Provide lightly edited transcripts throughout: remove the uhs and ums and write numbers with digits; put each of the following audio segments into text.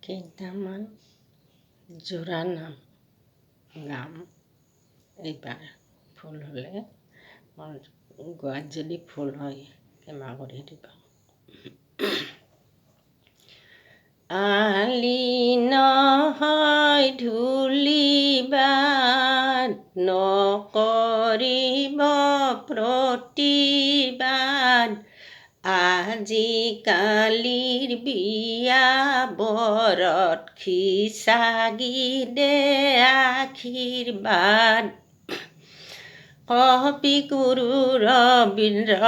কেইটামান যোৰা নাম গাম এইবাৰ ফুল হ'লে মোৰ গোৱাত যদি ফুল হয় ক্ষমা কৰি দিবা। আলি নহয় ধূলিবাদ নকৰিব প্ৰতিবাদ আজিকালিৰ বিয়া বৰত খিচাগি দে আশীৰ্বাদ কবি গুৰু ৰবীন্দ্ৰ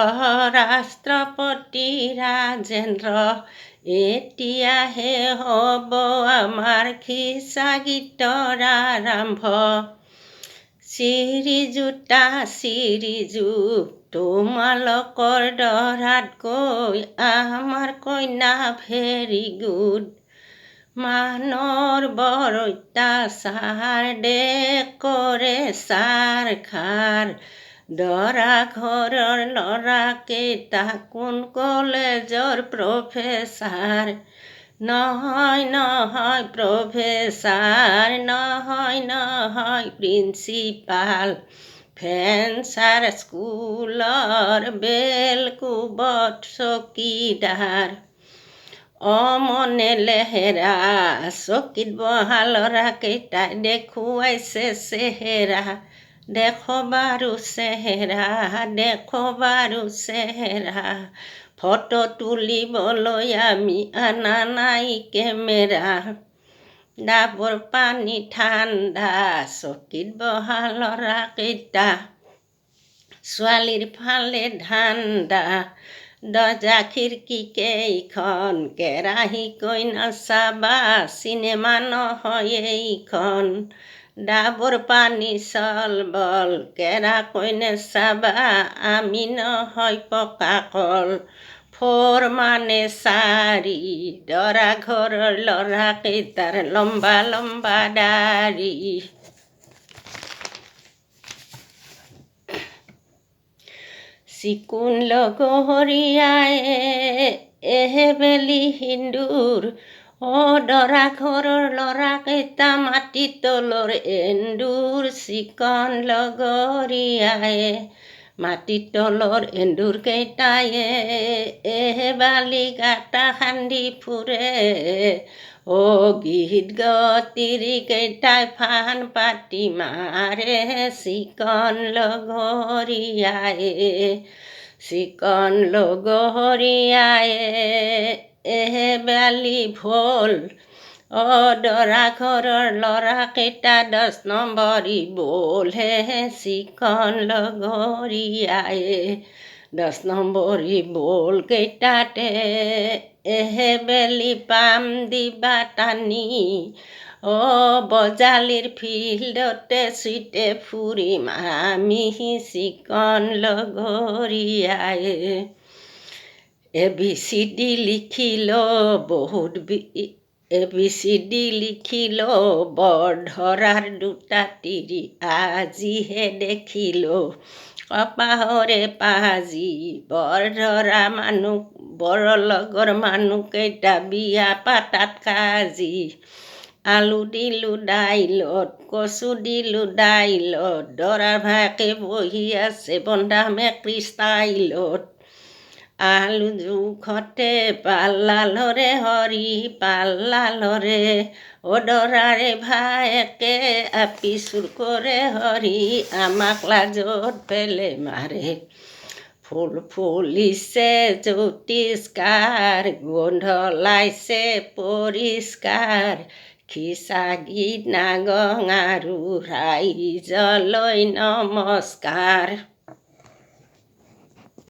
ৰাষ্ট্ৰপতি ৰাজেন্দ্ৰ এতিয়াহে হ'ব আমাৰ খিচাগিতৰ আৰম্ভ শ্ৰীযুতা শ্ৰীযুত তোমালোকৰ দৰাত গৈ আমাৰ কইনা ভেৰি গুড মানৰ বৰ অত্যাচাৰ দে কৰে চাৰ খাৰ দৰা ঘৰৰ ল'ৰাকেইটা কোন কলেজৰ প্ৰফেচাৰ নহয় প্ৰফেচাৰ নহয় প্ৰিন্সিপাল ফেঞ্চাৰ স্কুলৰ বেলকুবত চকীদাৰ অমনে লেহেৰা চকীত বহা ল'ৰাকেইটাই দেখুৱাইছে চেহেৰা দেখো বাৰু চেহেৰা ফটো তুলিবলৈ আমি আনা নাই কেমেৰা ডাবৰ পানী ঠাণ্ডা চকীত বহা ল'ৰাকেইটা ছোৱালীৰ ফালে ধান্দা দৰ্জা খিৰিকী কেইখন কেৰাহীকৈ নাচাবা চিনেমা নহয় এইখন ডাবৰ পানী চল বল কেৰাকৈ নেচাবা আমি নহয় পকা কল ফোৰ মানে চাৰি দৰা ঘৰৰ ল'ৰাকেইটাৰ লম্বা লম্বা দাড়ি চিকুণ লগৰীয়াই এহেবেলি হিন্দুৰ দৰা ঘৰৰ ল'ৰাকেইটা মাটি তলৰ এন্দুৰ চিকন লগৰীয়াই মাটি তলৰ এন্দুৰ কেইটায়ে এহেবালি গাটা খান্দি ফুৰে গীত গতিৰি কেইটাই ফান পাতি মাৰে চিকন লগৰীয়াই এহেবালি ভোল দৰা ঘৰৰ ল'ৰাকেইটা 10 নম্বৰী বল হে চিকন লগৰীয়াই 10 নম্বৰী বল কেইটাতে এহেবেলি পাম দিবা টানি বজালিৰ ফিল্ডতে চুইতে ফুৰিম আমি চিকন লগৰীয়াই ABCD লিখিল বৰ ধৰাৰ দুটা তিৰি আজিহে দেখিলো কপাহৰে পাজি বৰ ধৰা মানুহ বৰ লগৰ মানুহকেইটা বিয়া পাতাত কাজি আলু দিলো দাইলত কচু দিলো দাইলত দৰাৰ ভায়েকে বহি আছে বন্ধা মেক্ৰি ষ্টাইলত আলু জোখতে পাল্লালৰে হৰি পাল্লালৰে দৰাৰে ভায়েকে আপি চুৰ কৰে হৰি আমাক লাজত পেলে মাৰে ফুল ফুলিছে জ্যোতিষ্কাৰ গোন্ধ লাইছে পৰিষ্কাৰ খিচাগি নাগং আৰু ৰাইজলৈ নমস্কাৰ।